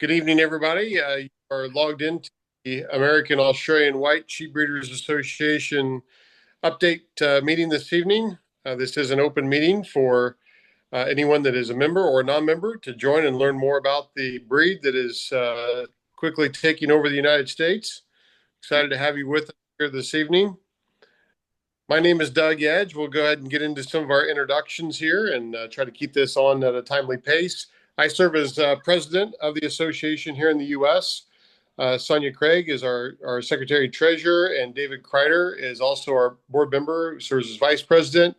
Good evening, everybody. You are logged into the American Australian White Sheep Breeders Association update meeting this evening. This is an open meeting for anyone that is a member or a non-member to join and learn more about the breed that is quickly taking over the United States. Excited to have you with us here this evening. My name is Doug Edge. We'll go ahead and get into some of our introductions here and try to keep this on at a timely pace. I serve as president of the association here in the U.S. Sonia Craig is our secretary treasurer, and David Kreider is also our board member, who serves as vice president,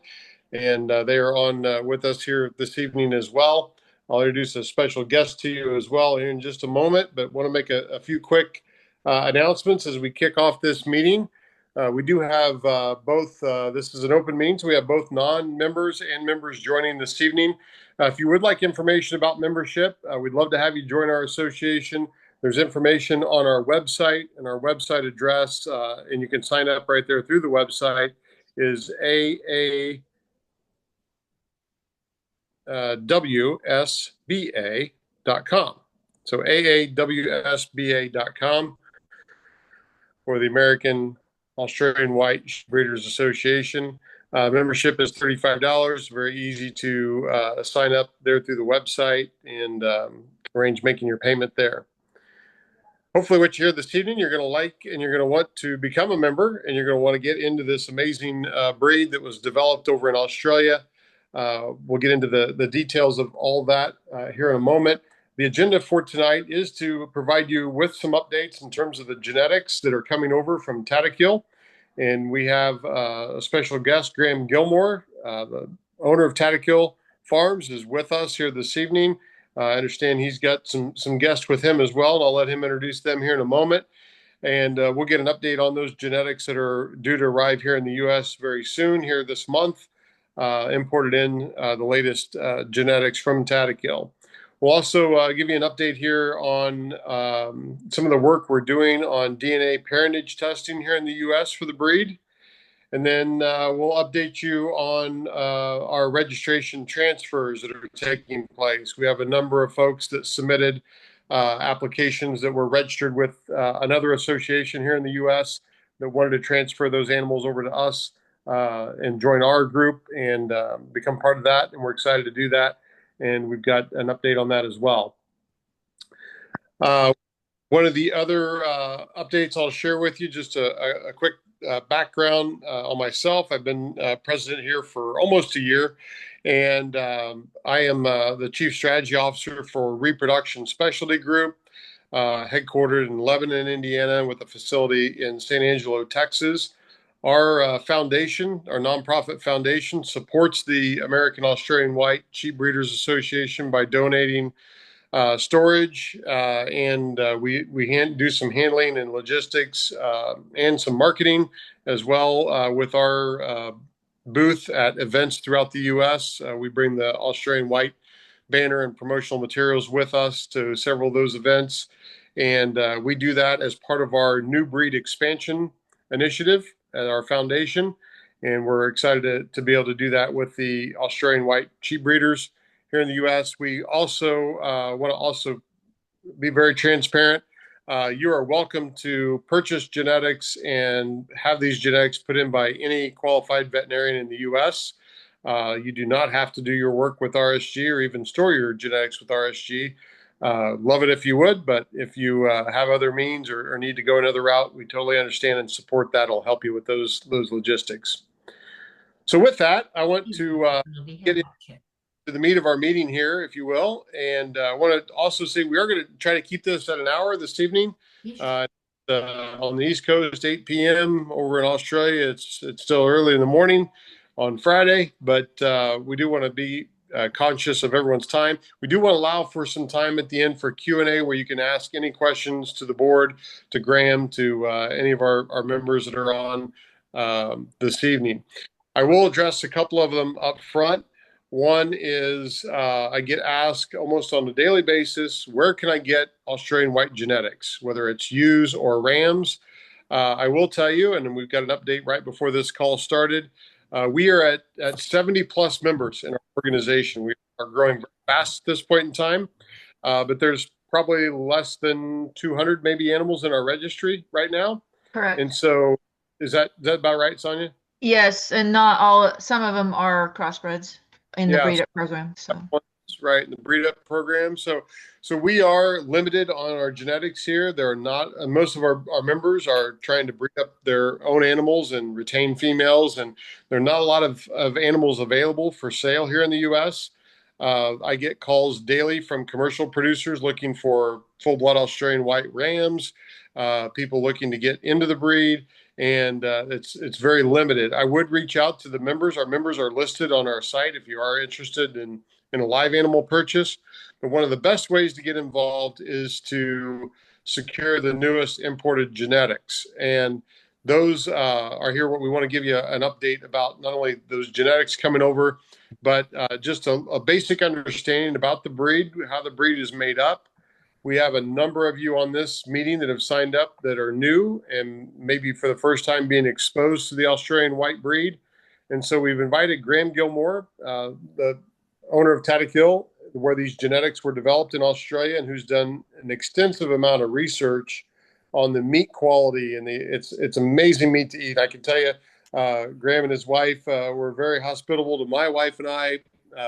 and they are on with us here this evening as well. I'll introduce a special guest to you as well here in just a moment, but want to make a few quick announcements as we kick off this meeting. We do have both, this is an open meeting, so we have both non-members and members joining this evening. If you would like information about membership, we'd love to have you join our association. There's information on our website, and our website address, and you can sign up right there through the website, is aawsba.com. So aawsba.com for the American Australian White Breeders Association. Membership is $35. Very easy to sign up there through the website and arrange making your payment there. Hopefully what you hear this evening, you're going to like and you're going to want to become a member, and you're going to want to get into this amazing breed that was developed over in Australia. We'll get into the details of all that here in a moment. The agenda for tonight is to provide you with some updates in terms of the genetics that are coming over from Tatakill. And we have a special guest, Graham Gilmore, the owner of Tatakill Farms, is with us here this evening. I understand he's got some guests with him as well, and I'll let him introduce them here in a moment. And we'll get an update on those genetics that are due to arrive here in the U.S. very soon, here this month, imported in the latest genetics from Tatakill. We'll also give you an update here on some of the work we're doing on DNA parentage testing here in the U.S. for the breed. And then we'll update you on our registration transfers that are taking place. We have a number of folks that submitted applications that were registered with another association here in the U.S. that wanted to transfer those animals over to us and join our group and become part of that. And we're excited to do that. And we've got an update on that as well. One of the other updates I'll share with you, just a quick background on myself. I've been president here for almost a year, and I am the chief strategy officer for Reproduction Specialty Group, headquartered in Lebanon, Indiana, with a facility in San Angelo, Texas. Our foundation, our nonprofit foundation, supports the American Australian White Sheep Breeders Association by donating storage, and we do some handling and logistics and some marketing as well with our booth at events throughout the U.S. We bring the Australian White banner and promotional materials with us to several of those events, and we do that as part of our new breed expansion initiative at our foundation, and we're excited to be able to do that with the Australian White Sheep Breeders here in the U.S. We also want to also be very transparent. You are welcome to purchase genetics and have these genetics put in by any qualified veterinarian in the U.S. You do not have to do your work with RSG or even store your genetics with RSG. Love it if you would, but if you have other means or need to go another route, we totally understand and support that. It'll help you with those logistics. So with that, I want to get into the meat of our meeting here, if you will. And I want to also say we are going to try to keep this at an hour this evening. On the East Coast, 8 p.m. Over in Australia, it's still early in the morning on Friday, but we do want to be conscious of everyone's time. We do want to allow for some time at the end for Q&A where you can ask any questions to the board, to Graham, to any of our members that are on this evening. I will address a couple of them up front. One is I get asked almost on a daily basis, where can I get Australian White genetics, whether it's ewes or rams? I will tell you, and we've got an update right before this call started, we are at 70 plus members in our organization. We are growing fast at this point in time, but there's probably less than 200 maybe animals in our registry right now. And Correct. so is that about right, Sonia? Yes, and not all, some of them are crossbreds in the Yeah, breed up program. So, right in the breed up program. So we are limited on our genetics here. There are not most of our members are trying to breed up their own animals and retain females, and there are not a lot of animals available for sale here in the US. I get calls daily from commercial producers looking for full blood Australian white rams, people looking to get into the breed, and it's very limited. I would reach out to the members. Our members are listed on our site if you are interested in a live animal purchase. But one of the best ways to get involved is to secure the newest imported genetics. And those are here. What we want to give you an update about not only those genetics coming over, but just a basic understanding about the breed, how the breed is made up. We have a number of you on this meeting that have signed up that are new and maybe for the first time being exposed to the Australian white breed. And so we've invited Graham Gilmore, the owner of Tatakill, where these genetics were developed in Australia, and who's done an extensive amount of research on the meat quality. And it's amazing meat to eat. I can tell you, Graham and his wife were very hospitable to my wife and I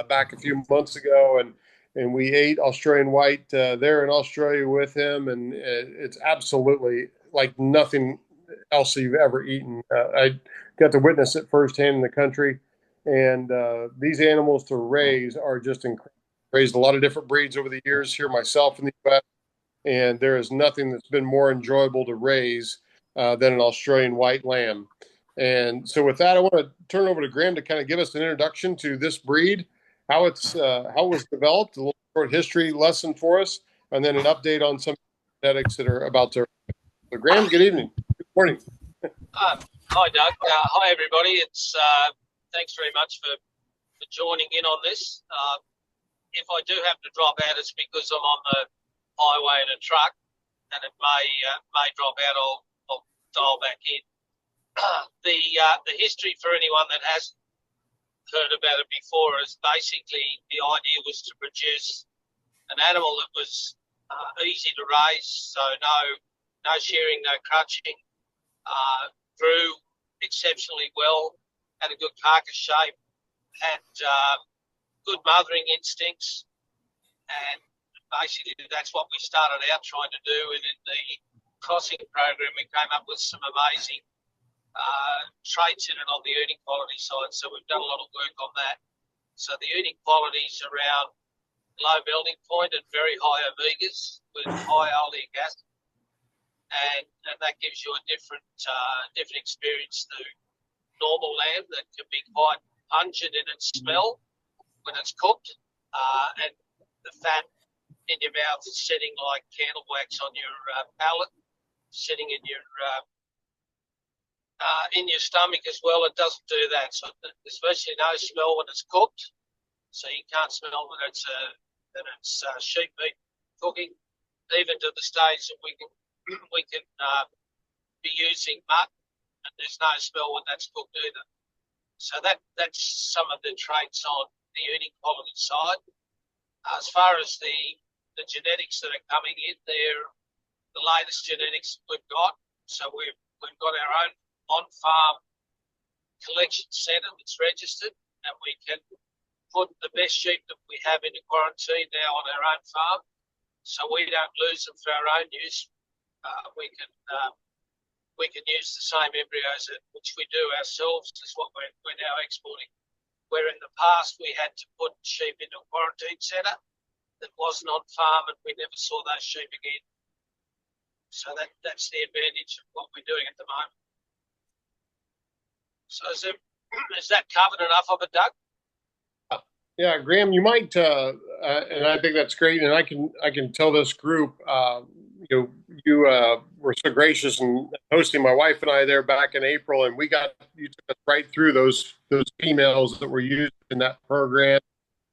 back a few months ago, and we ate Australian white there in Australia with him, and it's absolutely like nothing else you've ever eaten. I got to witness it firsthand in the country, and these animals to raise are just incredible. Raised a lot of different breeds over the years here myself in the U.S., and there is nothing that's been more enjoyable to raise than an Australian white lamb. And so, with that, I want to turn over to Graham to kind of give us an introduction to this breed, how it was developed, a little short history lesson for us, and then an update on some genetics that are about to. So, Graham, good evening. Good morning. Hi, Doug. Hi, everybody. It's thanks very much for joining in on this. If I do have to drop out, it's because I'm on the highway in a truck, and it may drop out. I'll dial back in. The history for anyone that hasn't heard about it before is basically the idea was to produce an animal that was easy to raise, so no shearing, no crutching, grew exceptionally well, had a good carcass shape, had good mothering instincts, and basically that's what we started out trying to do. And in the crossing program, we came up with some amazing traits in it on the eating quality side. So we've done a lot of work on that. So the eating qualities around low melting point and very high omegas with high oleic acid, and that gives you a different experience to normal lamb that can be quite pungent in its smell when it's cooked, and the fat in your mouth is sitting like candle wax on your palate, sitting in your stomach as well. It doesn't do that. So especially no smell when it's cooked. So you can't smell that it's sheep meat cooking, even to the stage that we can be using mutton, and there's no smell when that's cooked either. So that's some of the traits on the eating quality side. As far as the genetics that are coming in, they're the latest genetics we've got. So we've got our own on-farm collection centre that's registered, and we can put the best sheep that we have into quarantine now on our own farm, so we don't lose them for our own use. We can use the same embryos which we do ourselves as what we're now exporting. Where in the past we had to put sheep into a quarantine centre that wasn't on farm, and we never saw those sheep again. So that's the advantage of what we're doing at the moment. So is that covered enough of it, Doug? Yeah, Graham, you might, and I think that's great. And I can tell this group, you were so gracious in hosting my wife and I there back in April, and you took us right through those females that were used in that program,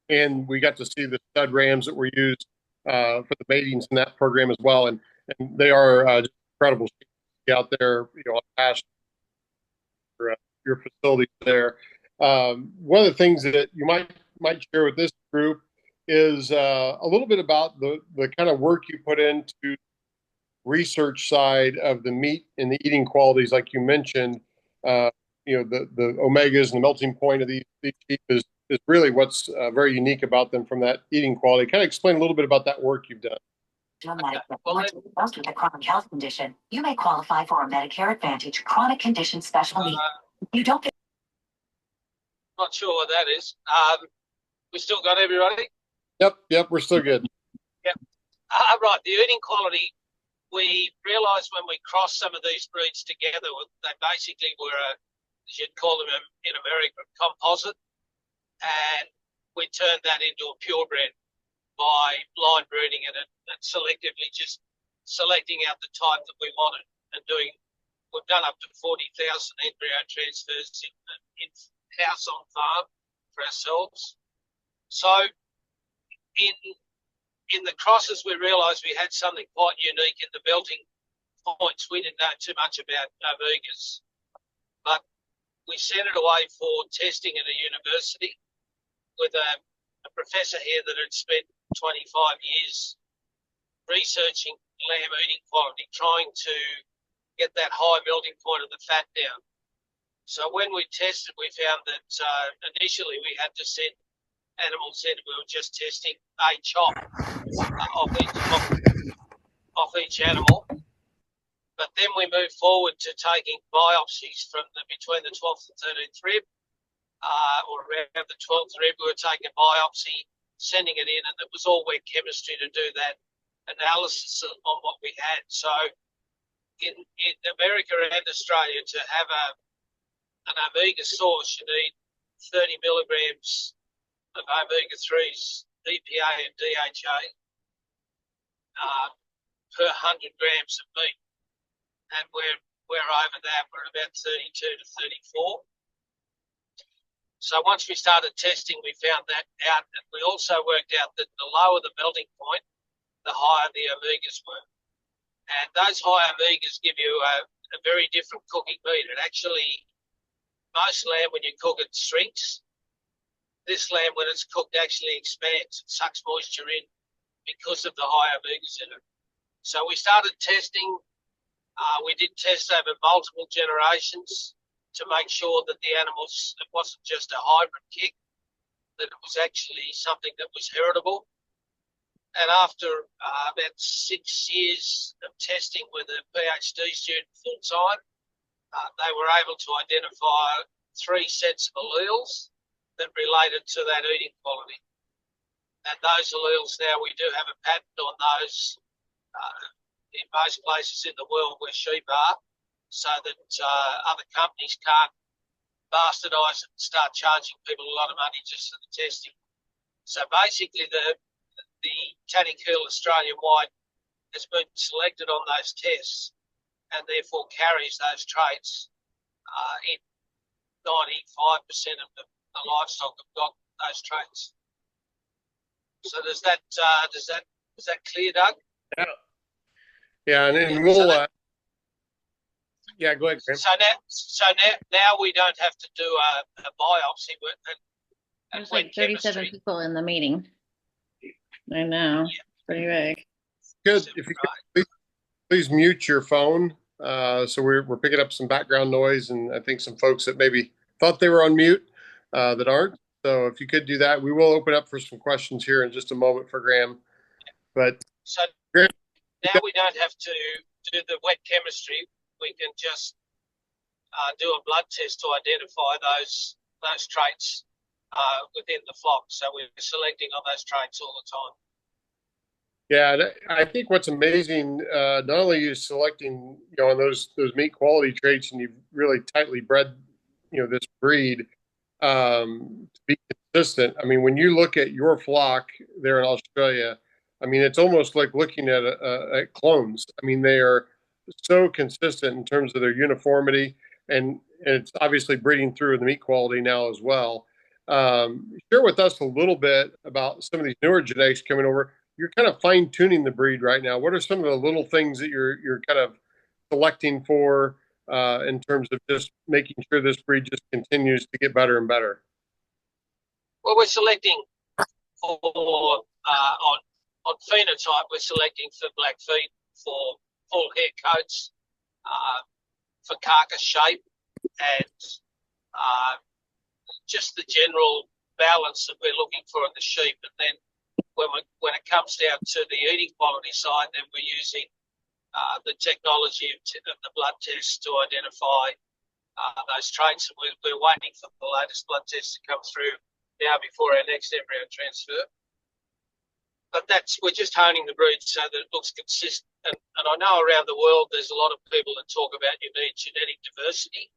and we got to see the stud rams that were used for the matings in that program as well, and they are just incredible out there, on past your facilities there. One of the things that you might share with this group is a little bit about the kind of work you put into research side of the meat and the eating qualities, like you mentioned. The omegas and the melting point of these sheep is really what's very unique about them from that eating quality. Kind of explain a little bit about that work you've done. Okay. Well, Diagnosed with a chronic health condition, you may qualify for a Medicare Advantage chronic condition special need. You don't get. Not sure what that is. We still got everybody? Yep, we're still good. Yep. Right, the eating quality, we realised when we crossed some of these breeds together, they basically were as you'd call them in America, composite, and we turned that into a purebred by line breeding it and selectively just selecting out the type that we wanted and doing. We've done up to 40,000 embryo transfers in house on farm for ourselves. So in the crosses, we realised we had something quite unique in the belting points. We didn't know too much about omegas, but we sent it away for testing at a university with a professor here that had spent 25 years researching lamb eating quality, trying to get that high melting point of the fat down. So when we tested, we found that initially we had to send animals in. We were just testing a chop off each animal. But then we moved forward to taking biopsies from between the 12th and 13th rib, or around the 12th rib. We were taking a biopsy, sending it in, and it was all wet chemistry to do that analysis on what we had. So in America and Australia, to have an omega source, you need 30 milligrams of omega-3s, EPA and DHA per 100 grams of meat. And we're over that. We're about 32 to 34. So once we started testing, we found that out, and we also worked out that the lower the melting point, the higher the omegas were. And those high omegas give you a very different cooking meat. It actually, most lamb, when you cook it, shrinks. This lamb, when it's cooked, actually expands and sucks moisture in because of the high omegas in it. So we started testing. We did tests over multiple generations to make sure that the animals, it wasn't just a hybrid kick, that it was actually something that was heritable. And after about 6 years of testing with a PhD student full-time, they were able to identify 3 sets of alleles that related to that eating quality. And those alleles now, we do have a patent on those in most places in the world where sheep are, so that other companies can't bastardise it and start charging people a lot of money just for the testing. So basically the Tanny-Keel Australian white has been selected on those tests and therefore carries those traits. In 95% of the livestock have got those traits. So is that clear, Doug? Yeah, and we'll. Go ahead, Graham. So now we don't have to do a biopsy. There's like 37 people in the meeting. I know. Yeah. It's pretty big. Good. If you could please mute your phone. So we're picking up some background noise, and I think some folks that maybe thought they were on mute that aren't. So if you could do that, we will open up for some questions here in just a moment for Graham. But so Graham, now we don't have to do the wet chemistry. We can just do a blood test to identify those traits within the flock. So we're selecting on those traits all the time. Yeah, I think what's amazing, not only are you selecting, on those meat quality traits, and you've really tightly bred, this breed to be consistent. I mean, when you look at your flock there in Australia, I mean, it's almost like looking at clones. I mean, they are so consistent in terms of their uniformity, and it's obviously breeding through the meat quality now as well. Share with us a little bit about some of these newer genetics coming over. You're kind of fine tuning the breed right now. What are some of the little things that you're kind of selecting for in terms of just making sure this breed just continues to get better and better? Well, we're selecting for on phenotype, we're selecting for black feet, for full hair coats, for carcass shape, and just the general balance that we're looking for in the sheep. And then when it comes down to the eating quality side, then we're using the technology of the blood tests to identify those traits. And we're waiting for the latest blood tests to come through now before our next embryo transfer. But we're just honing the breed so that it looks consistent. And I know around the world there's a lot of people that talk about you need genetic diversity,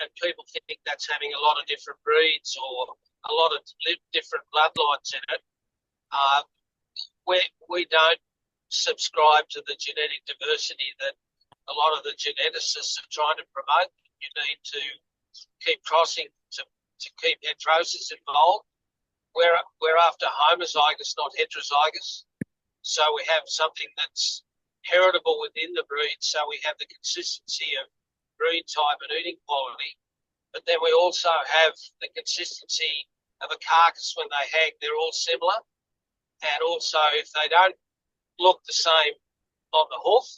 and people think that's having a lot of different breeds or a lot of different bloodlines in it. We don't subscribe to the genetic diversity that a lot of the geneticists are trying to promote. You need to keep crossing to keep heterosis involved. We're after homozygous, not heterozygous. So we have something that's heritable within the breed, so we have the consistency of breed type and eating quality. But then we also have the consistency of a carcass when they hang. They're all similar. And also, if they don't look the same on the hoof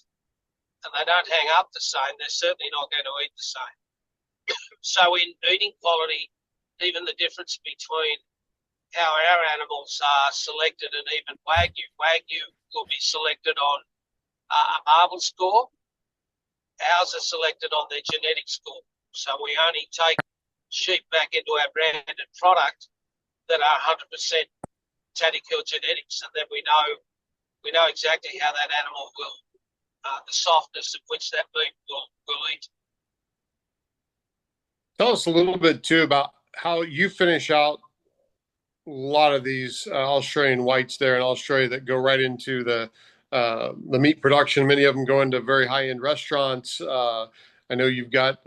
and they don't hang up the same, they're certainly not going to eat the same. So in eating quality, even the difference between how our animals are selected and even Wagyu. Wagyu will be selected on a marble score. Ours are selected on their genetic score. So we only take sheep back into our branded product that are 100% Tadikill genetics, and then we know exactly how that animal will, the softness of which that meat will eat. Tell us a little bit too about how you finish out a lot of these Australian whites there in Australia that go right into the meat production. Many of them go into very high-end restaurants. I know you've got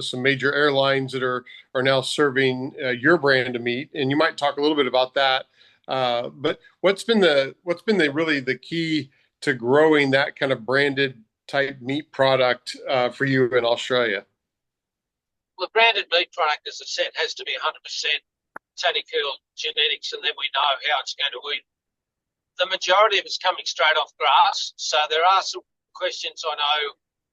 some major airlines that are now serving your brand of meat, and you might talk a little bit about that. But what's been really the key to growing that kind of branded type meat product for you in Australia? Well, the branded meat product, as I said, has to be 100% Tadikill genetics, and then we know how it's going to eat. The majority of it's coming straight off grass, so there are some questions I know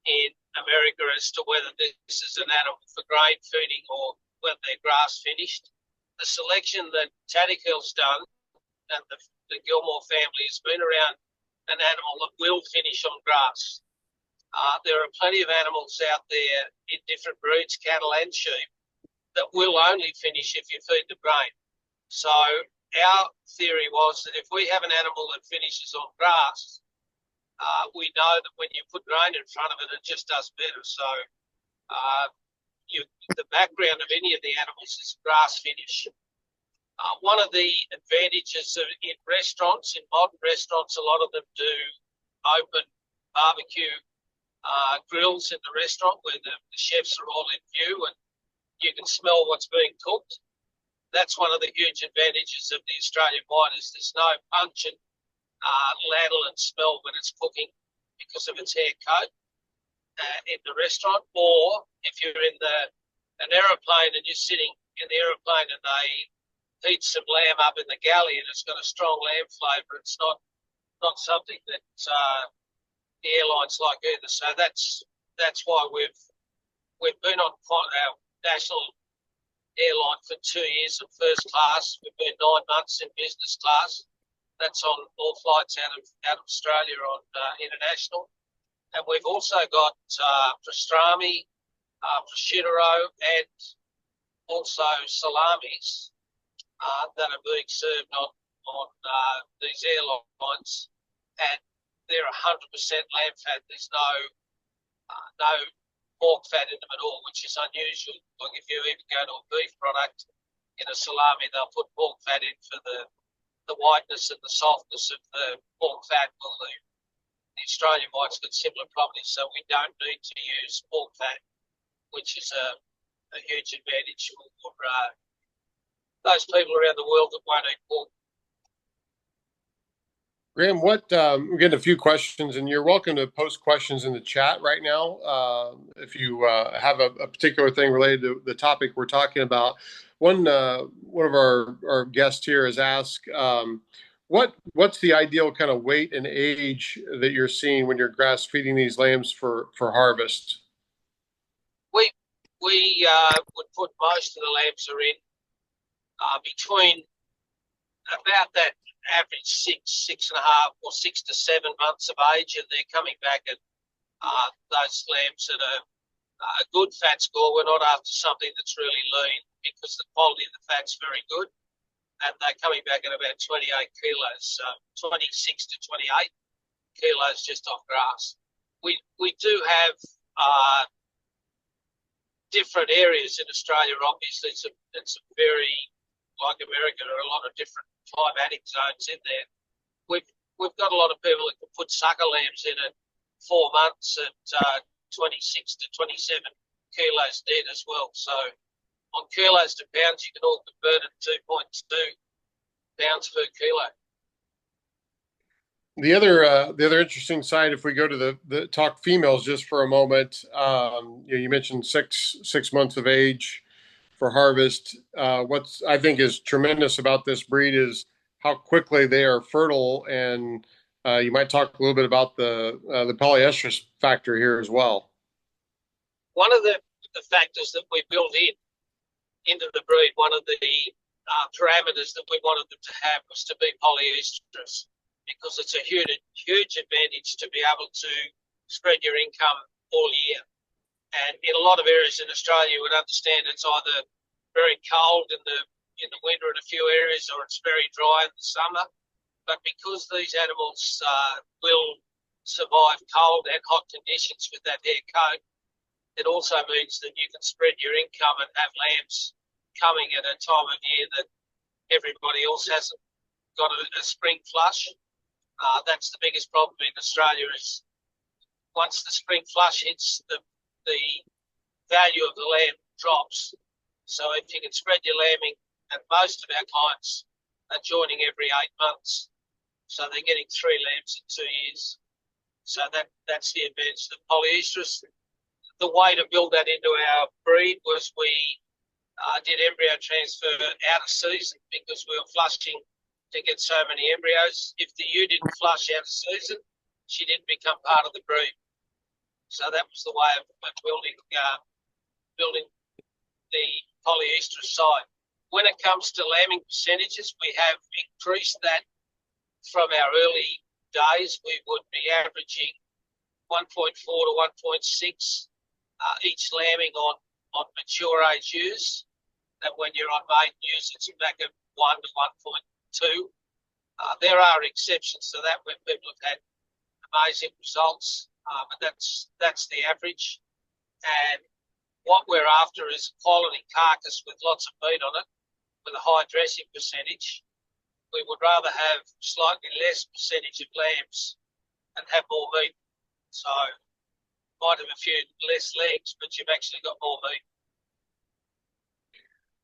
in America as to whether this is an animal for grain feeding or whether they're grass finished. The selection that Tadikill's done, and the Gilmore family has been around an animal that will finish on grass. There are plenty of animals out there in different breeds, cattle and sheep, that will only finish if you feed them grain. So our theory was that if we have an animal that finishes on grass, we know that when you put grain in front of it, it just does better. So the background of any of the animals is grass finish. One of the advantages in restaurants, in modern restaurants, a lot of them do open barbecue grills in the restaurant where the chefs are all in view and you can smell what's being cooked. That's one of the huge advantages of the Australian white is there's no pungent lanolin smell when it's cooking because of its hair coat in the restaurant. Or if you're in an aeroplane and you're sitting in the aeroplane and they heat some lamb up in the galley and it's got a strong lamb flavour, it's not something that the airlines like either. So that's why we've been on our national airline for 2 years in first class. We've been 9 months in business class. That's on all flights out of Australia on international. And we've also got pastrami, prosciutto, and also salamis that are being served on these airlines, and they're 100% lamb fat. There's no pork fat in them at all, which is unusual. Like if you even go to a beef product in a salami, they'll put pork fat in for the whiteness and the softness of the pork fat. Well, the Australian white's got similar properties, so we don't need to use pork fat, which is a huge advantage for those people around the world that won't eat pork. Graham, we're getting a few questions, and you're welcome to post questions in the chat right now if you have a particular thing related to the topic we're talking about. One of our guests here has asked, what's the ideal kind of weight and age that you're seeing when you're grass feeding these lambs for harvest? We would put most of the lambs are in between about that average 6.5, or 6 to 7 months of age, and they're coming back at those lambs at a good fat score. We're not after something that's really lean because the quality of the fat's very good, and they're coming back at about 28 kilos, so 26 to 28 kilos just off grass. We do have different areas in Australia. Obviously, it's a very, like America, there are a lot of different climatic zones in there. We've got a lot of people that can put sucker lambs in at 4 months at 26 to 27 kilos dead as well. So on kilos to pounds, you can all convert it 2.2 pounds per kilo. The other interesting side, if we go to the talk females just for a moment, you mentioned six months of age for harvest. What's I think is tremendous about this breed is how quickly they are fertile, and you might talk a little bit about the polyestrus factor here as well. One of the factors that we built into the breed, one of the parameters that we wanted them to have was to be polyestrus, because it's a huge advantage to be able to spread your income all year. And in a lot of areas in Australia, you would understand it's either very cold in the winter in a few areas, or it's very dry in the summer. But because these animals will survive cold and hot conditions with that hair coat, it also means that you can spread your income and have lambs coming at a time of year that everybody else hasn't got a spring flush. That's the biggest problem in Australia, is once the spring flush hits, the value of the lamb drops. So if you can spread your lambing, and most of our clients are joining every 8 months, so they're getting 3 lambs in 2 years. So that's the advantage of polyestrus. The way to build that into our breed was we did embryo transfer out of season, because we were flushing to get so many embryos. If the ewe didn't flush out of season, she didn't become part of the breed. So that was the way of building the polyestrus side. When it comes to lambing percentages, we have increased that from our early days. We would be averaging 1.4 to 1.6 each lambing on mature age ewes. That when you're on maiden ewes, it's back at 1 to 1.2. There are exceptions to that when people have had amazing results, but that's the average. And what we're after is a quality carcass with lots of meat on it, with a high dressing percentage. We would rather have slightly less percentage of lambs and have more meat. So might have a few less legs, but you've actually got more meat.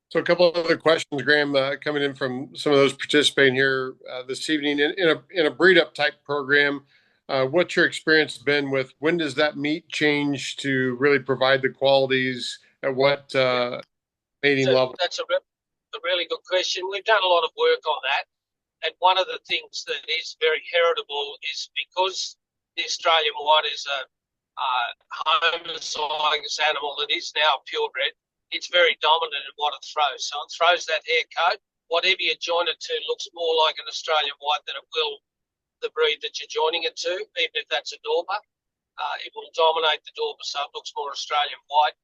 So a couple of other questions, Graham, coming in from some of those participating here this evening. In a breed up type program, what's your experience been with when does that meat change to really provide the qualities at what mating level? That's a really good question. We've done a lot of work on that. And one of the things that is very heritable is because the Australian white is a homozygous animal that is now purebred, it's very dominant in what it throws. So it throws that hair coat. Whatever you join it to looks more like an Australian white than it will the breed that you're joining it to, even if that's a Dorper. It will dominate the Dorper, so it looks more Australian white.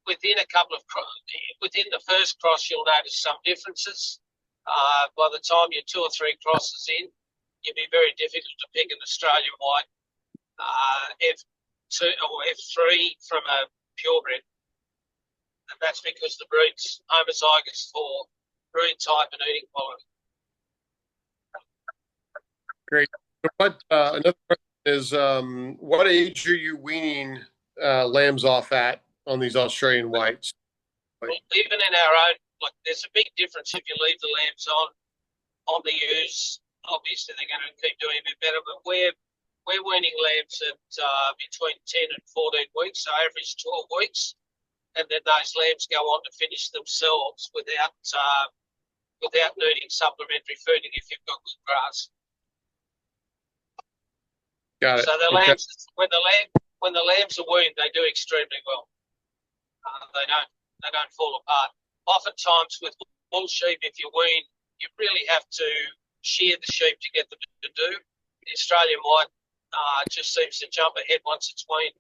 Within the first cross, you'll notice some differences. By the time you're 2 or 3 crosses in, it'd be very difficult to pick an Australian white F2 or F3 from a purebred. And that's because the breed's homozygous for breed type and eating quality. Great. Another question is, what age are you weaning lambs off at on these Australian whites? Well, even in our own, there's a big difference if you leave the lambs on the ewes. Obviously, they're going to keep doing a bit better, but we're weaning lambs at between 10 and 14 weeks, so average 12 weeks. and then those lambs go on to finish themselves without needing supplementary feeding if you've got good grass. Got it. So the Okay. lambs, when the lambs are weaned, they do extremely well. They don't fall apart. Oftentimes with bull sheep, if you wean, you really have to shear the sheep to get them to do. The Australian white just seems to jump ahead once it's weaned.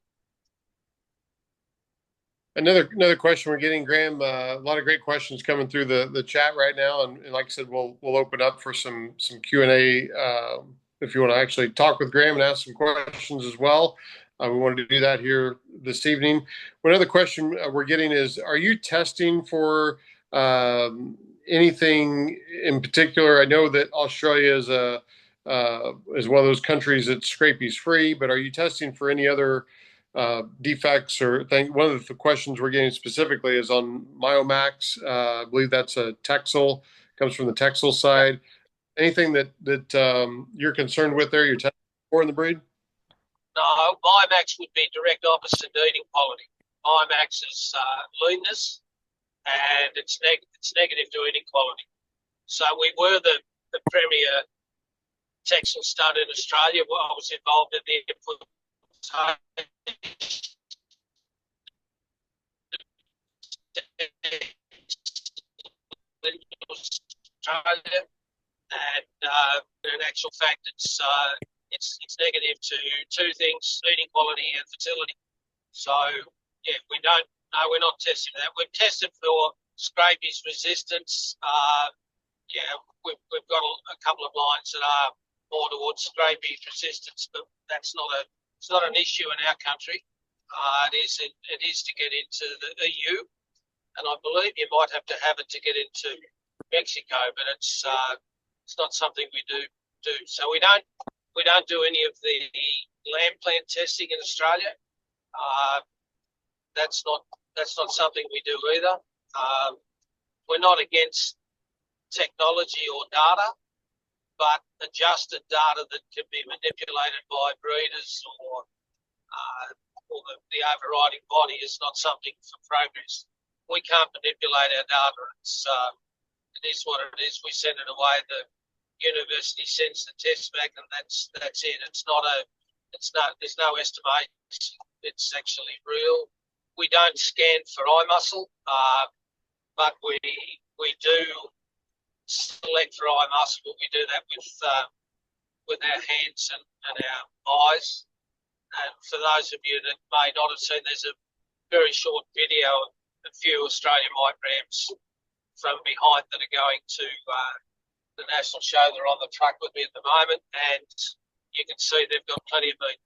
Another question we're getting, Graham. A lot of great questions coming through the chat right now, and like I said, we'll open up for some Q&A if you want to actually talk with Graham and ask some questions as well. We wanted to do that here this evening. One other question we're getting is: are you testing for anything in particular? I know that Australia is one of those countries that's scabies free, but are you testing for any other defects or thing? One of the questions we're getting specifically is on Myomax. I believe that's a Texel, comes from the Texel side. Anything that you're concerned with there, you're testing for in the breed? No, Myomax would be direct opposite to eating quality. Myomax is leanness, and it's negative to eating quality. So we were the premier Texel stud in Australia. Well, I was involved in the Australia, and in actual fact, it's negative to two things: eating quality and fertility. So yeah, we're not testing that. We've tested for scabies resistance. We've got a couple of lines that are more towards scabies resistance, but it's not an issue in our country. It is to get into the EU, and I believe you might have to have it to get into Mexico, but it's not something we do. So we don't do any of the lamb plant testing in Australia. That's not something we do either. We're not against technology or data, but adjusted data that can be manipulated by breeders or the overriding body is not something for progress. We can't manipulate our data. It is what it is. We send it away. The university sends the test back, and that's it. There's no estimation. It's actually real. We don't scan for eye muscle, but we do select for eye muscle, but we do that with our hands and our eyes. And for those of you that may not have seen, there's a very short video of a few Australian white rams from behind that are going to the national show. They're on the truck with me at the moment, and you can see they've got plenty of meat.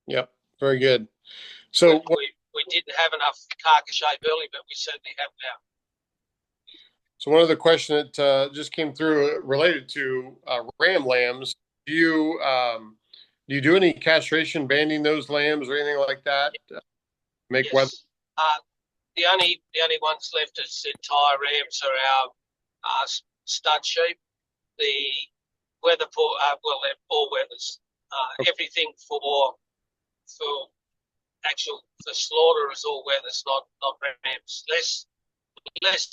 Yep, very good. So we didn't have enough carcass shape early, but we certainly have now. So one other question that just came through related to ram lambs: do you do any castration, banding those lambs or anything like that? Make yes. weather. The only ones left as entire rams are our stud sheep. The weather they're all weathers. Okay. Everything for slaughter is all weathers, not rams. Less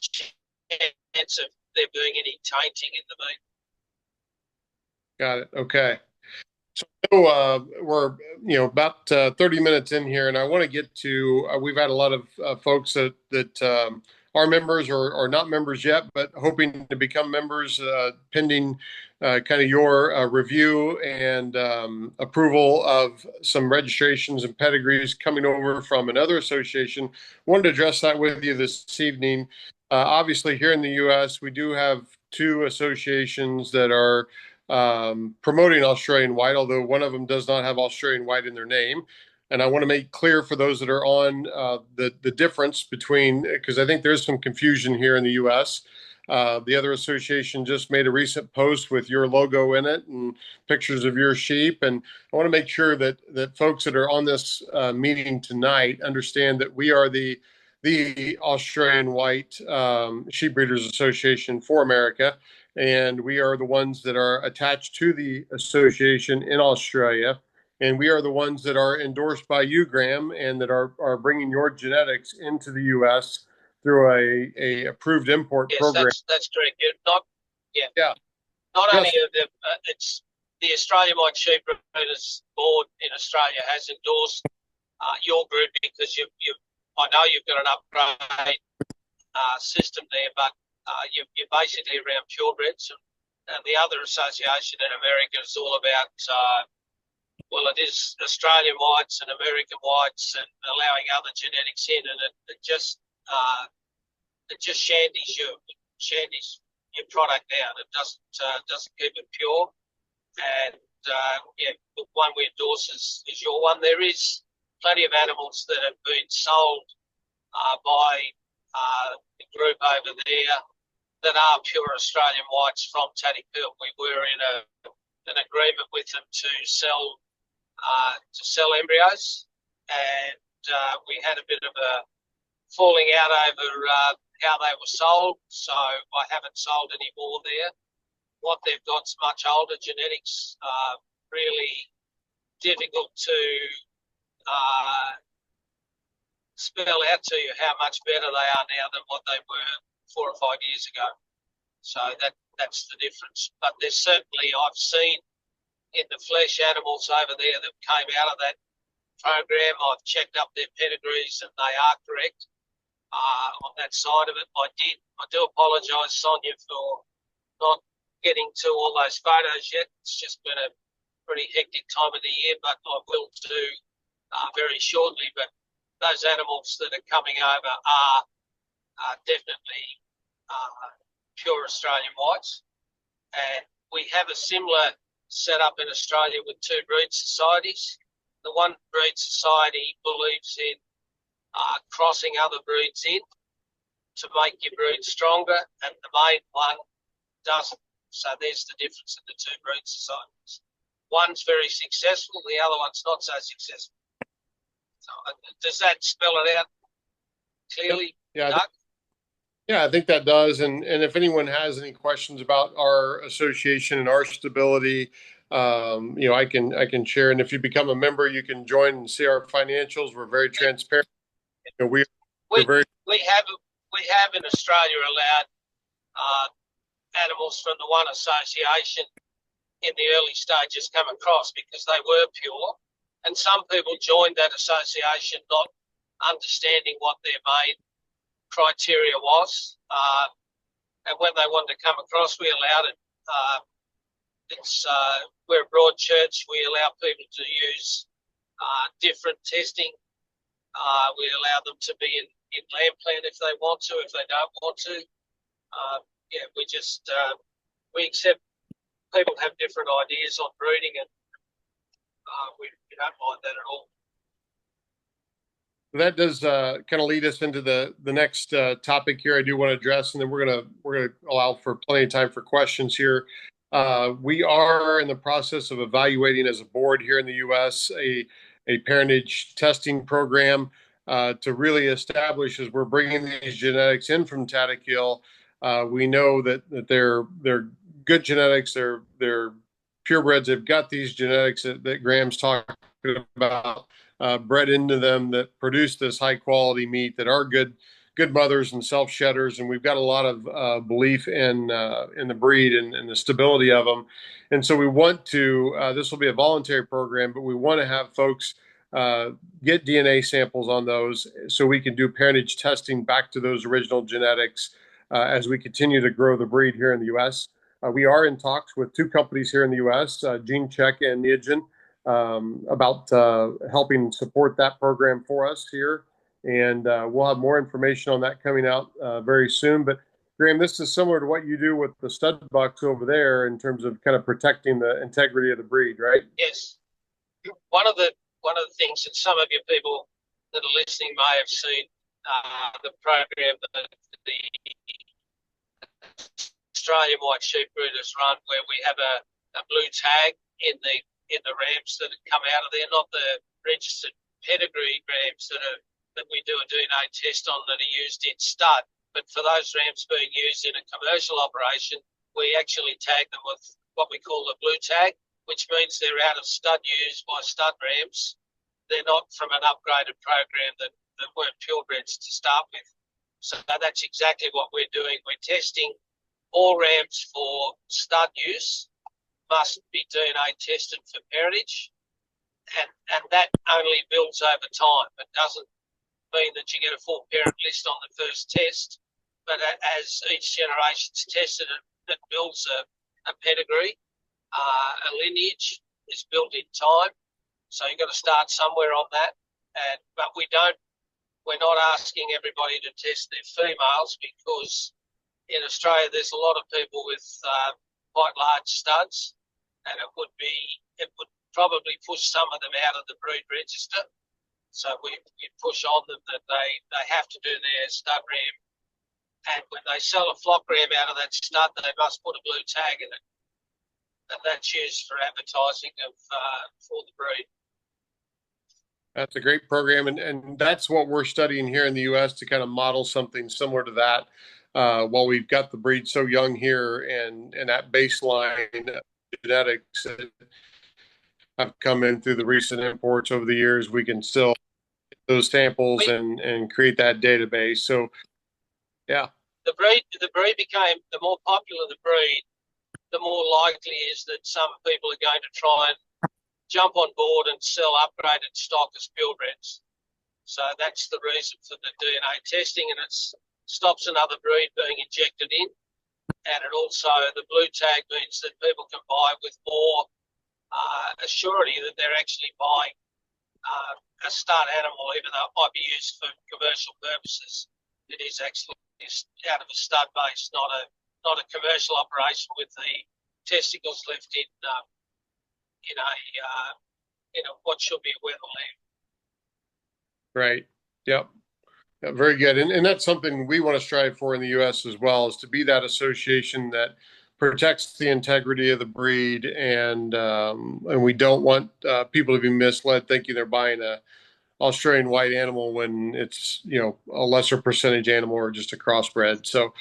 chance of there being any tainting in the meat. Got it. Okay. So we're about 30 minutes in here, and I want to get to. We've had a lot of folks that are members or not members yet, but hoping to become members, pending kind of your review and approval of some registrations and pedigrees coming over from another association. Wanted to address that with you this evening. Obviously, here in the U.S., we do have two associations that are promoting Australian white, although one of them does not have Australian white in their name. And I want to make clear for those that are on the difference between, because I think there's some confusion here in the U.S. The other association just made a recent post with your logo in it and pictures of your sheep. And I want to make sure that folks that are on this meeting tonight understand that we are the Australian White Sheep Breeders Association for America. And we are the ones that are attached to the association in Australia. And we are the ones that are endorsed by you, Graham, and that are bringing your genetics into the U.S. through a approved import program. That's correct. Not, yeah. Not only it's the Australian White Sheep Breeders Board in Australia has endorsed your group because I know you've got an upgrade system there, but you're basically around purebreds, and the other association in America is all about. It is Australian whites and American whites, and allowing other genetics in, and it just shandies your product out. It doesn't keep it pure. And the one we endorse is your one. There is plenty of animals that have been sold by the group over there that are pure Australian whites from Taddy Peel. We were in an agreement with them to sell embryos, and we had a bit of a falling out over how they were sold, so I haven't sold any more there. What they've got's much older genetics, really difficult to spell out to you how much better they are now than what they were 4 or 5 years ago. So that's the difference. But there's certainly, I've seen in the flesh animals over there that came out of that program. I've checked up their pedigrees and they are correct on that side of it. I do apologise, Sonia, for not getting to all those photos yet. It's just been a pretty hectic time of the year, but I will do very shortly. But those animals that are coming over are definitely pure Australian whites. And we have a similar setup in Australia with 2 breed societies. The one breed society believes in crossing other breeds in to make your breed stronger, and the main one doesn't. So there's the difference in the 2 breed societies. One's very successful, the other one's not so successful. So, does that spell it out clearly, Doug? Yeah, I think that does. And if anyone has any questions about our association and our stability, I can share. And if you become a member, you can join and see our financials. We're very transparent. We have in Australia allowed animals from the one association in the early stages come across because they were pure, and some people joined that association not understanding what their main criteria was, and when they wanted to come across, we allowed it. We're a broad church. We allow people to use different testing. We allow them to be in lamb plant if they want to. If they don't want to, we accept people have different ideas on breeding, and we don't mind that at all. That does kind of lead us into the next topic here. I do want to address, and then we're gonna allow for plenty of time for questions here. We are in the process of evaluating as a board here in the U.S. a parentage testing program to really establish, as we're bringing these genetics in from Tadakil. We know that they're good genetics. They're purebreds. They've got these genetics that Graham's talking about. Bred into them that produce this high quality meat, that are good mothers and self shedders, and we've got a lot of belief in the breed and the stability of them. And so we want to. This will be a voluntary program, but we want to have folks get DNA samples on those so we can do parentage testing back to those original genetics as we continue to grow the breed here in the U.S. We are in talks with 2 companies here in the U.S., GeneCheck and Neogen, about helping support that program for us here. And we'll have more information on that coming out very soon. But Graham, this is similar to what you do with the stud bucks over there in terms of kind of protecting the integrity of the breed, right? Yes. One of the things that some of you people that are listening may have seen the program that the Australian White Sheep Breeders run, where we have a blue tag in the rams that come out of there, not the registered pedigree rams that we do a DNA test on that are used in stud. But for those rams being used in a commercial operation, we actually tag them with what we call the blue tag, which means they're out of stud ewes by stud rams. They're not from an upgraded program that weren't purebreds to start with. So that's exactly what we're doing. We're testing all rams for stud use, must be DNA tested for parentage, and that only builds over time. It doesn't mean that you get a full parent list on the first test, but as each generation's tested, it builds a pedigree, a lineage is built in time. So you've got to start somewhere on that. But we're not asking everybody to test their females, because in Australia there's a lot of people with quite large studs, and it would probably push some of them out of the breed register. So we push on them that they have to do their stud ram, and when they sell a flock ram out of that stud, they must put a blue tag in it, and that's used for advertising for the breed. That's a great program, and that's what we're studying here in the U.S. to kind of model something similar to that. While we've got the breed so young here, and that baseline genetics that have come in through the recent imports over the years, we can still get those samples and create that database. So, yeah. The breed became, the more popular the breed, the more likely is that some people are going to try and jump on board and sell upgraded stock as purebreds. So that's the reason for the DNA testing, and it stops another breed being injected in. And it also, the blue tag means that people can buy with more assurity that they're actually buying a stud animal, even though it might be used for commercial purposes. It is actually out of a stud base, not a commercial operation with the testicles left in what should be a weather lamb. Right. Yep. Yeah, very good. And that's something we want to strive for in the U.S. as well, is to be that association that protects the integrity of the breed, and we don't want people to be misled thinking they're buying a Australian white animal when it's a lesser percentage animal or just a crossbred. So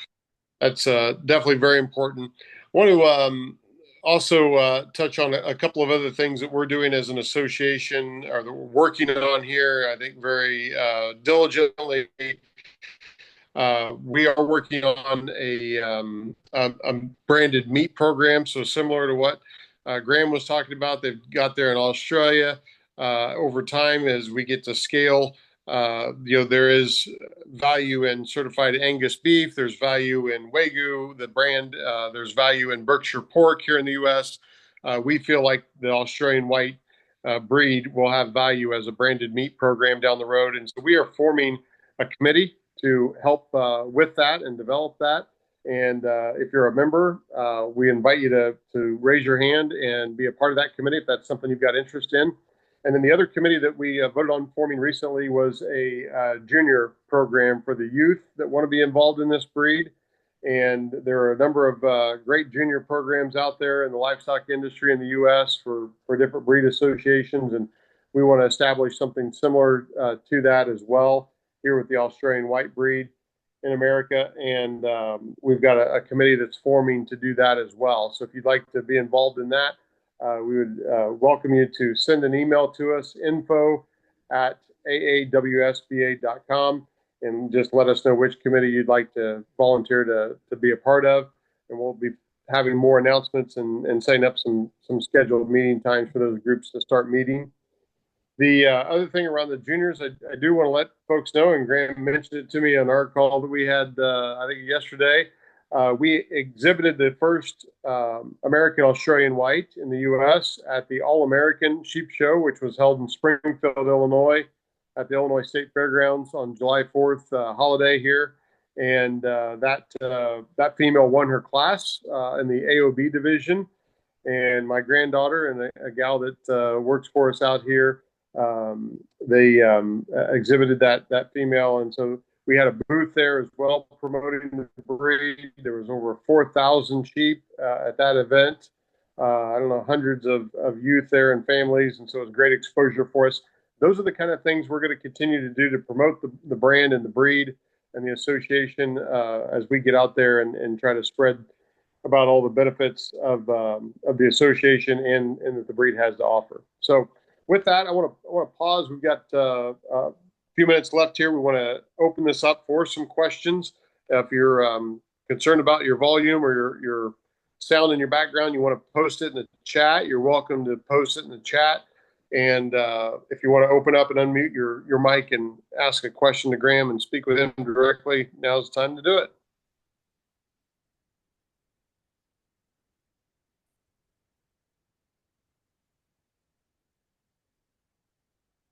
that's definitely very important. I want to also touch on a couple of other things that we're doing as an association, or that we're working on here, I think very diligently. We are working on a branded meat program, so similar to what Graham was talking about. They've got there in Australia. Over time, as we get to scale, there is value in certified Angus beef. There's value in Wagyu, the brand. There's value in Berkshire pork here in the U.S. We feel like the Australian white breed will have value as a branded meat program down the road. And so we are forming a committee to help with that and develop that. And if you're a member, we invite you to raise your hand and be a part of that committee if that's something you've got interest in. And then the other committee that we voted on forming recently was a junior program for the youth that want to be involved in this breed. And there are a number of great junior programs out there in the livestock industry in the U.S. for different breed associations. And we want to establish something similar to that as well here with the Australian white breed in America. And we've got a committee that's forming to do that as well. So if you'd like to be involved in that, we would welcome you to send an email to us, info@aawsba.com, and just let us know which committee you'd like to volunteer to be a part of. And we'll be having more announcements and setting up some scheduled meeting times for those groups to start meeting. The other thing around the juniors, I do want to let folks know, and Graham mentioned it to me on our call that we had, I think yesterday. We exhibited the first American Australian white in the U.S. at the All-American Sheep Show, which was held in Springfield, Illinois, at the Illinois State Fairgrounds on July 4th, holiday here. And that female won her class in the AOB division. And my granddaughter and a gal that works for us out here, they exhibited that female. And so we had a booth there as well promoting the breed. There was over 4,000 sheep at that event. I don't know, hundreds of youth there and families. And so it was great exposure for us. Those are the kind of things we're going to continue to do to promote the brand and the breed and the association as we get out there and try to spread about all the benefits of the association and that the breed has to offer. So with that, I want to pause. We've got a few minutes left here. We want to open this up for some questions. If you're concerned about your volume or your sound in your background, you want to post it in the chat, you're welcome to post it in the chat. And if you want to open up and unmute your mic and ask a question to Graham and speak with him directly, now's the time to do it.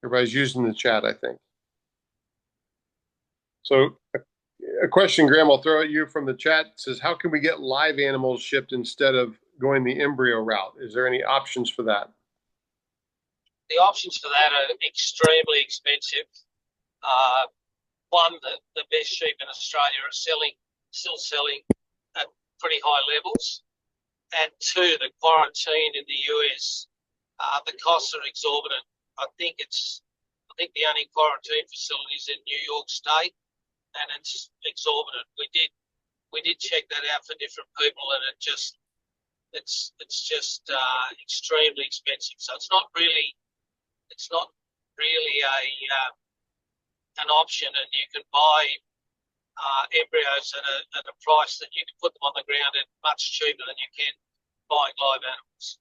Everybody's using the chat, I think. So a question, Graham, I'll throw at you from the chat. It says, how can we get live animals shipped instead of going the embryo route? Is there any options for that? The options for that are extremely expensive. One, the best sheep in Australia are still selling at pretty high levels. And two, the quarantine in the US, the costs are exorbitant. I think the only quarantine facility is in New York State, and it's exorbitant. We did check that out for different people, and it's just extremely expensive. So it's not really an option, and you can buy embryos at a price that you can put them on the ground at much cheaper than you can buying live animals.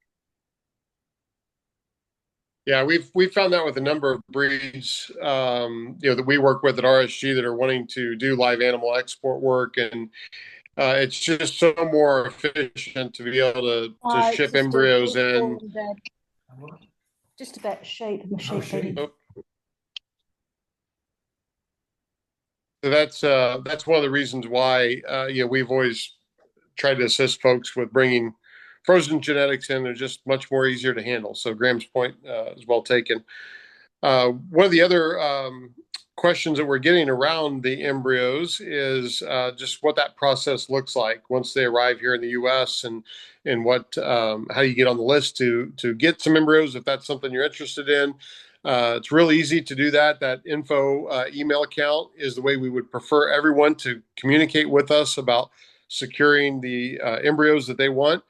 Yeah, we've found that with a number of breeds, that we work with at RSG that are wanting to do live animal export work, and it's just so more efficient to be able to ship embryos in. Just about the sheep and the sheep. Oh. So that's one of the reasons why we've always tried to assist folks with bringing frozen genetics in. They're just much more easier to handle. So Graham's point is well taken. One of the other questions that we're getting around the embryos is just what that process looks like once they arrive here in the U.S. and what how you get on the list to get some embryos if that's something you're interested in. It's really easy to do that. That info email account is the way we would prefer everyone to communicate with us about securing the embryos that they want.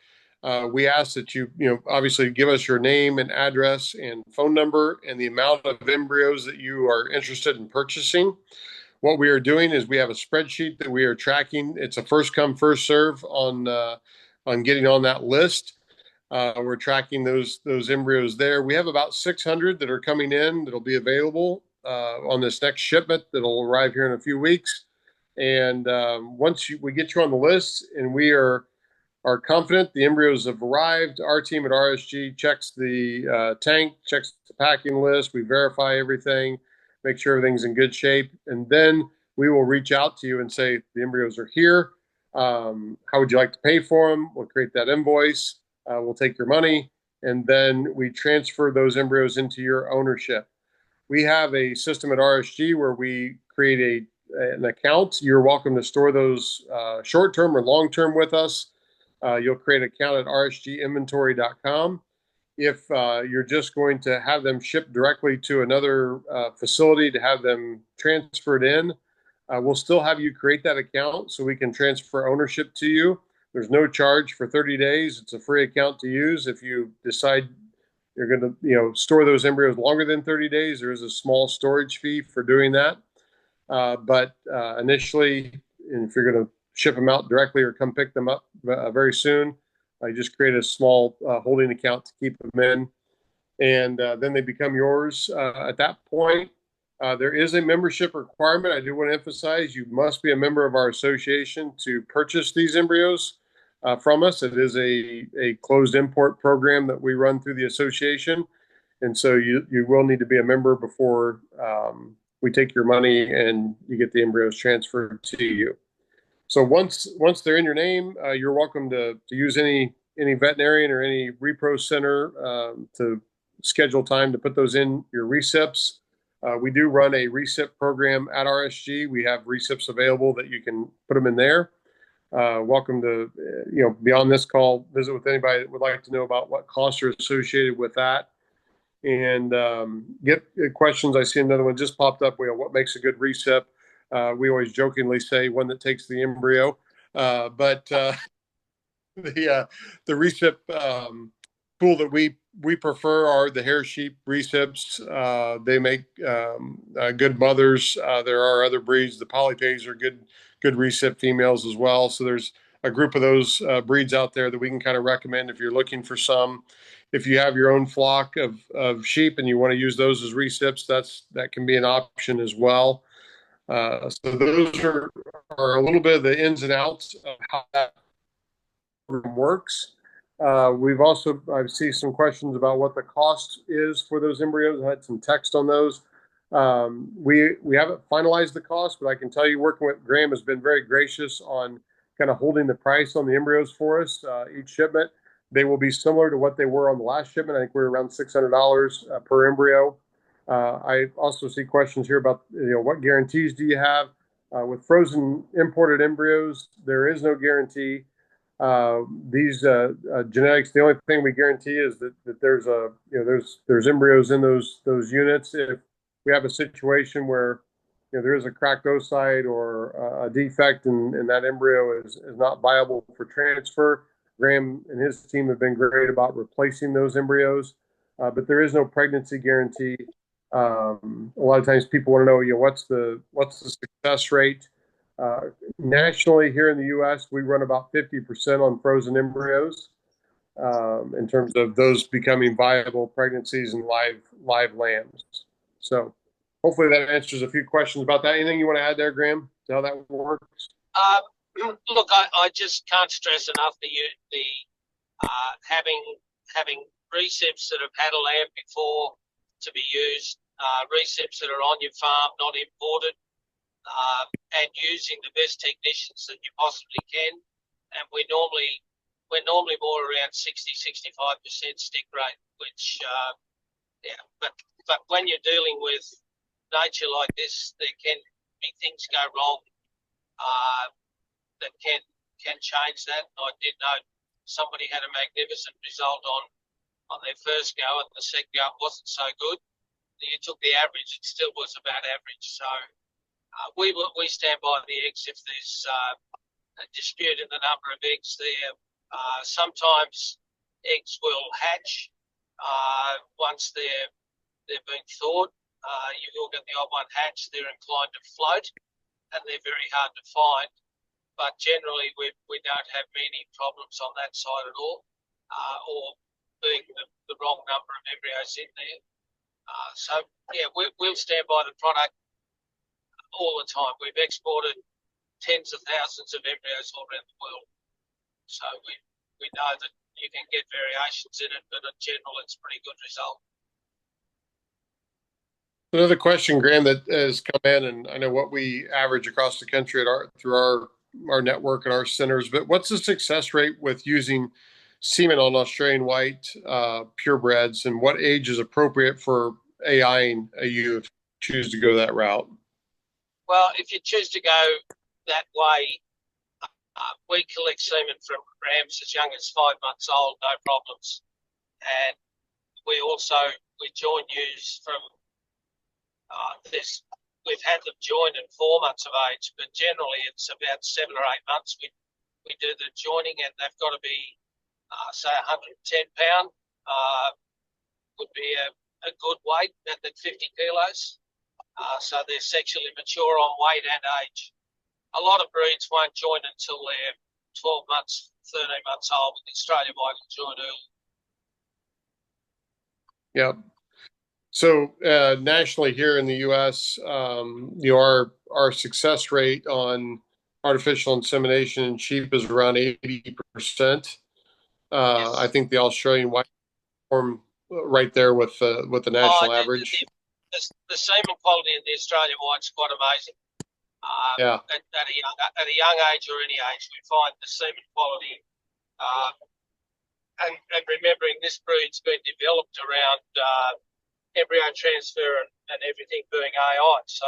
We ask that you obviously give us your name and address and phone number and the amount of embryos that you are interested in purchasing. What we are doing is we have a spreadsheet that we are tracking. It's a first come, first serve on getting on that list. We're tracking those embryos there. We have about 600 that are coming in that'll be available on this next shipment that'll arrive here in a few weeks. And once we get you on the list and we are confident the embryos have arrived, our team at RSG checks the tank, checks the packing list, we verify everything, make sure everything's in good shape, and then we will reach out to you and say the embryos are here. How would you like to pay for them? We'll create that invoice. We'll take your money, and then we transfer those embryos into your ownership. We have a system at RSG where we create an account. You're welcome to store those short-term or long-term with us. You'll create an account at rsginventory.com. If you're just going to have them shipped directly to another facility to have them transferred in, we'll still have you create that account so we can transfer ownership to you. There's no charge for 30 days. It's a free account to use. If you decide you're going to store those embryos longer than 30 days, there is a small storage fee for doing that. But initially, if you're going to ship them out directly or come pick them up very soon, you just create a small holding account to keep them in, and then they become yours. At that point, there is a membership requirement. I do want to emphasize you must be a member of our association to purchase these embryos from us. It is a closed import program that we run through the association, and so you will need to be a member before we take your money and you get the embryos transferred to you. So once they're in your name, you're welcome to use any veterinarian or any repro center to schedule time to put those in your recips. We do run a recip program at RSG. We have recips available that you can put them in there. Welcome to, beyond this call, visit with anybody that would like to know about what costs are associated with that. And get questions. I see another one just popped up. What makes a good recip? We always jokingly say one that takes the embryo, but the recip pool that we prefer are the hair sheep recips. They make good mothers. There are other breeds. The polypays are good recip females as well. So there's a group of those breeds out there that we can kind of recommend if you're looking for some. If you have your own flock of sheep and you want to use those as recips, that can be an option as well. So those are a little bit of the ins and outs of how that program works. We've also, I see some questions about what the cost is for those embryos. I had some text on those. We haven't finalized the cost, but I can tell you working with Graham has been very gracious on kind of holding the price on the embryos for us. Each shipment, they will be similar to what they were on the last shipment. I think we were around $600 per embryo. I also see questions here about, what guarantees do you have? With frozen imported embryos, there is no guarantee. These genetics, the only thing we guarantee is that there's there's embryos in those units. If we have a situation where there is a cracked oocyte or a defect and that embryo is not viable for transfer, Graham and his team have been great about replacing those embryos, but there is no pregnancy guarantee. A lot of times people want to know, what's the success rate? Nationally, here in the U.S., we run about 50% on frozen embryos in terms of those becoming viable pregnancies and live lambs. So hopefully that answers a few questions about that. Anything you want to add there, Graham, to how that works? Look, I just can't stress enough the having recips that have had a lamb before to be used, recips that are on your farm, not imported, and using the best technicians that you possibly can. And we're normally more around 60-65% stick rate, which but when you're dealing with nature like this, there can be things go wrong that can change that. I did know somebody had a magnificent result on their first go, and the second go wasn't so good. You took the average, it still was about average. So we stand by the eggs if there's a dispute in the number of eggs there. Sometimes eggs will hatch once they're being thawed. You will get the odd one hatch. They're inclined to float, and they're very hard to find. But generally, we don't have many problems on that side at all, or being the wrong number of embryos in there. So yeah, we'll stand by the product all the time. We've exported tens of thousands of embryos all around the world. So we know that you can get variations in it, but in general, it's a pretty good result. Another question, Graham, that has come in, and I know what we average across the country through our network and our centers, but what's the success rate with using semen on Australian white purebreds, and what age is appropriate for AIing a ewe if you choose to go that route? Well, if you choose to go that way, we collect semen from rams as young as 5 months old, no problems. And we join ewes from this. We've had them joined in 4 months of age, but generally it's about 7 or 8 months we do the joining, and they've got to be, say, 110 pound would be a good weight at the 50 kilos. So they're sexually mature on weight and age. A lot of breeds won't join until they're 12 months, 13 months old, but the Australian white will join early. Yeah. So nationally here in the U.S., our success rate on artificial insemination in sheep is around 80%. Yes. I think the Australian white form right there with the national average. The semen quality in the Australian white's quite amazing. Yeah. At a young age or any age, we find the semen quality. And remembering this breed's been developed around embryo transfer and everything being AI. So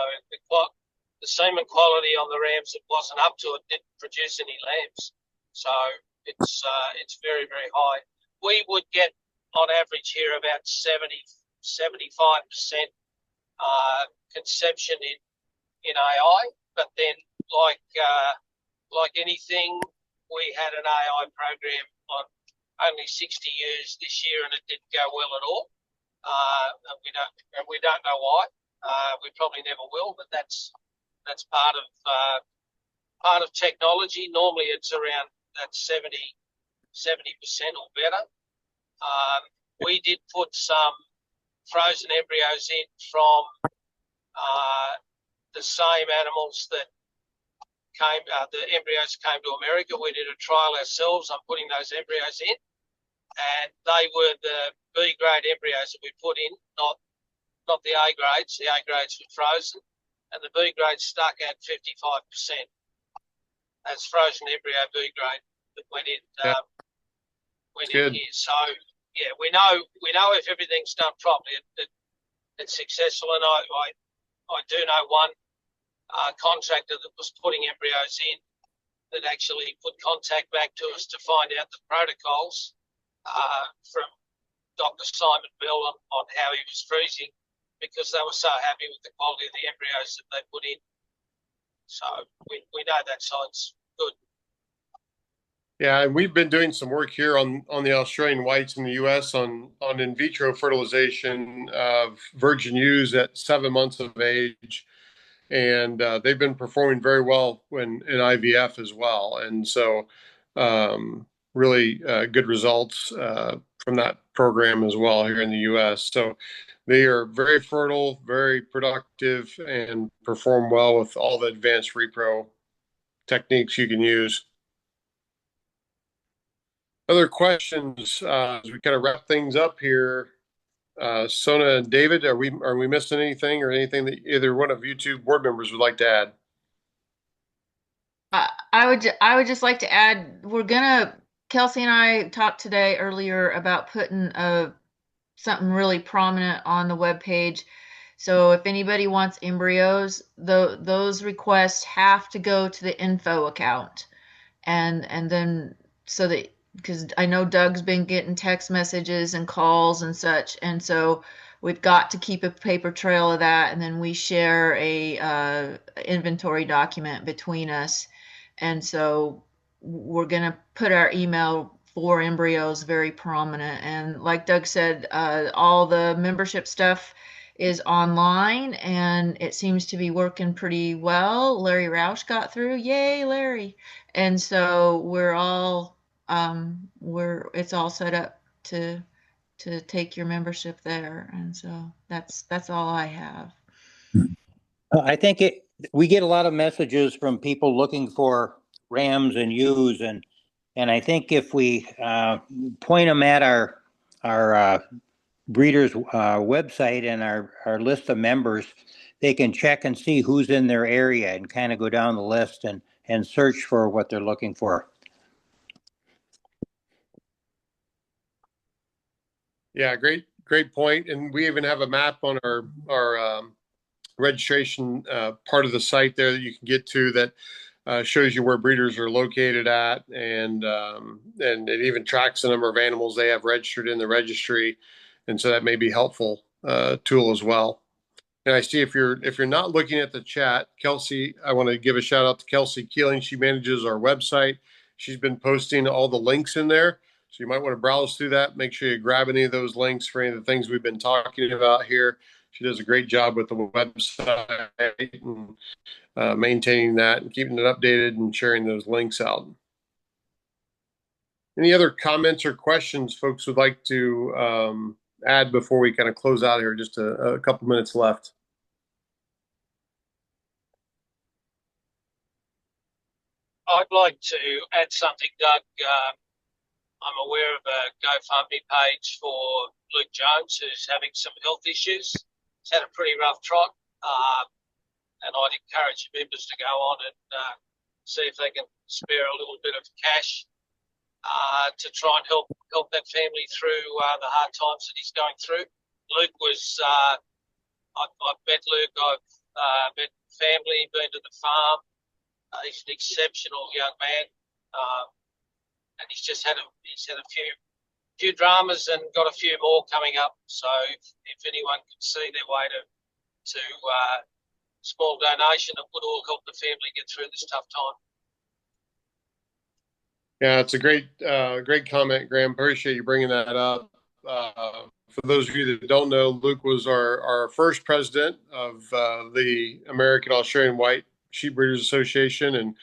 the semen quality on the rams that wasn't up to it didn't produce any lambs. So it's very, very high. We would get on average here about 70-75% conception in AI, but then like anything, we had an AI program on only 60 ewes this year, and it didn't go well at all. And we don't know why. We probably never will, but that's part of technology. Normally, it's around that 70% or better. We did put some frozen embryos in from the same animals that the embryos came to America. We did a trial ourselves on putting those embryos in, and they were the B grade embryos that we put in, not the A grades. The A grades were frozen, and the B grade stuck at 55% as frozen embryo B grade that went in. Went in here. So yeah, we know if everything's done properly, it's successful. And I do know one contractor that was putting embryos in that actually put contact back to us to find out the protocols from Dr. Simon Bell on how he was freezing, because they were so happy with the quality of the embryos that they put in. So we know that side's good. Yeah, and we've been doing some work here on the Australian whites in the U.S. on in vitro fertilization of virgin ewes at 7 months of age, and they've been performing very well in IVF as well. And so, really good results from that program as well here in the U.S. So they are very fertile, very productive, and perform well with all the advanced repro techniques you can use. Other questions as we kind of wrap things up here. Sona and David, are we missing anything, or anything that either one of you two board members would like to add? I would just like to add, Kelsey and I talked today earlier about putting something really prominent on the webpage. So if anybody wants embryos, those requests have to go to the info account, and then so that, because I know Doug's been getting text messages and calls and such, and so we've got to keep a paper trail of that, and then we share a inventory document between us. And so we're gonna put our email for embryos very prominent. And like Doug said, all the membership stuff is online, and it seems to be working pretty well. Larry Roush got through. Yay, Larry. And so it's all set up to take your membership there. And so that's all I have. I think we get a lot of messages from people looking for rams and ewes, and I think if we point them at our breeders website and our list of members, they can check and see who's in their area and kind of go down the list and search for what they're looking for. Yeah, great point. And we even have a map on our registration part of the site there that you can get to that shows you where breeders are located at, and it even tracks the number of animals they have registered in the registry, and so that may be helpful tool as well. And I see if you're not looking at the chat, Kelsey, I want to give a shout out to Kelsey Keeling. She manages our website. She's been posting all the links in there, so you might want to browse through that. Make sure you grab any of those links for any of the things we've been talking about here. She does a great job with the website and maintaining that and keeping it updated and sharing those links out. Any other comments or questions folks would like to add before we kind of close out here? Just a couple minutes left. I'd like to add something, Doug. I'm aware of a GoFundMe page for Luke Jones, who's having some health issues. He's had a pretty rough trot, and I'd encourage members to go on and see if they can spare a little bit of cash to try and help that family through the hard times that he's going through. Luke was, I've met Luke, I've met family, been to the farm. He's an exceptional young man, and he's had a few dramas and got a few more coming up. So if anyone can see their way to small donation, it would all help the family get through this tough time. Yeah, it's a great comment, Graham. Appreciate you bringing that up. For those of you that don't know, Luke was our first president of the American Australian White Sheep Breeders Association, and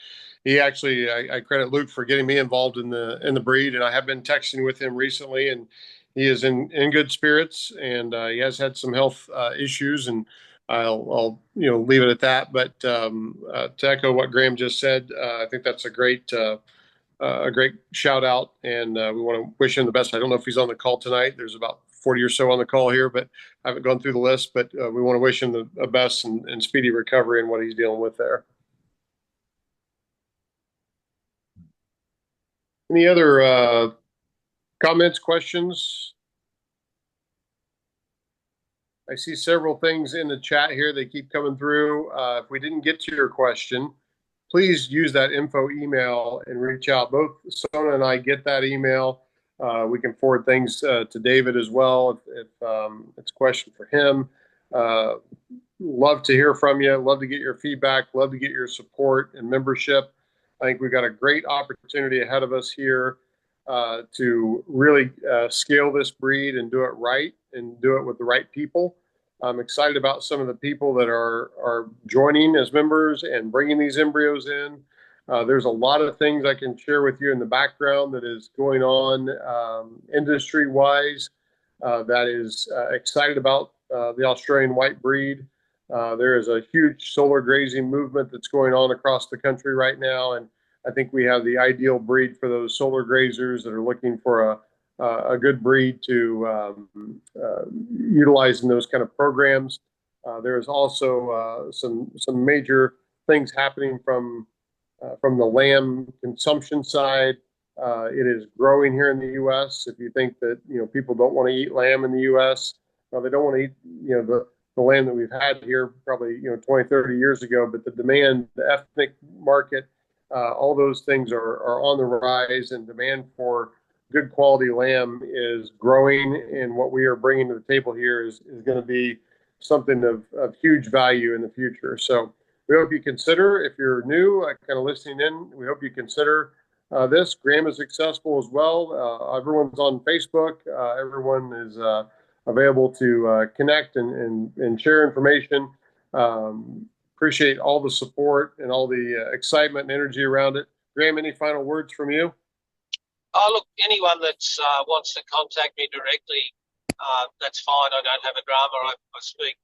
he actually, I credit Luke for getting me involved in the breed. And I have been texting with him recently, and he is in good spirits, and he has had some health issues, and I'll leave it at that. But to echo what Graham just said, I think that's a great shout out, and we want to wish him the best. I don't know if he's on the call tonight. There's about 40 or so on the call here, but I haven't gone through the list. But we want to wish him the best and speedy recovery in what he's dealing with there. Any other comments, questions? I see several things in the chat here. They keep coming through. If we didn't get to your question, please use that info email and reach out. Both Sona and I get that email. We can forward things to David as well if it's a question for him. Love to hear from you. Love to get your feedback. Love to get your support and membership. I think we've got a great opportunity ahead of us here to really scale this breed and do it right and do it with the right people. I'm excited about some of the people that are joining as members and bringing these embryos in. There's a lot of things I can share with you in the background that is going on industry-wise that is excited about the Australian white breed. There is a huge solar grazing movement that's going on across the country right now, and I think we have the ideal breed for those solar grazers that are looking for a good breed to utilize in those kind of programs. There's also some major things happening from the lamb consumption side. It is growing here in the U.S. If you think that people don't want to eat lamb in the U.S., they don't want to eat the lamb that we've had here probably 20, 30 years ago, but the demand, the ethnic market, all those things are on the rise, and demand for good quality lamb is growing. And what we are bringing to the table here is going to be something of huge value in the future. So we hope you consider, if you're new, kind of listening in, we hope you consider this. Graham is accessible as well. Everyone's on Facebook. Everyone is available to connect and share information. Appreciate all the support and all the excitement and energy around it. Graham, any final words from you? Oh, look, anyone that wants to contact me directly, that's fine. I don't have a drama. I speak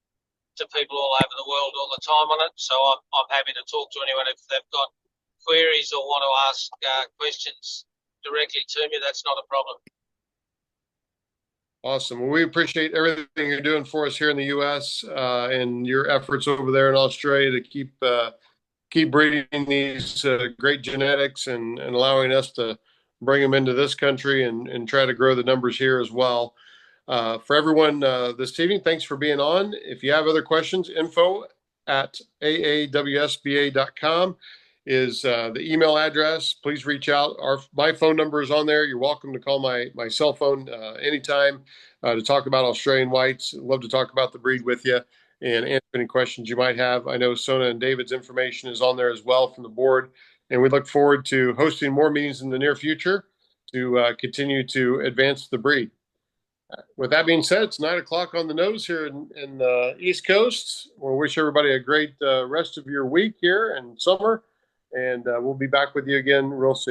to people all over the world all the time on it, so I'm happy to talk to anyone if they've got queries or want to ask questions directly to me. That's not a problem. Awesome. Well, we appreciate everything you're doing for us here in the U.S. And your efforts over there in Australia to keep breeding these great genetics and allowing us to bring them into this country and try to grow the numbers here as well. For everyone this evening, thanks for being on. If you have other questions, info@aawsba.com is the email address. Please reach out. My phone number is on there. You're welcome to call my cell phone anytime to talk about Australian whites. Love to talk about the breed with you and answer any questions you might have. I know Sona and David's information is on there as well from the board, and we look forward to hosting more meetings in the near future to continue to advance the breed. With that being said, it's 9:00 on the nose here in the East Coast. We'll wish everybody a great rest of your week here and summer, and we'll be back with you again real soon.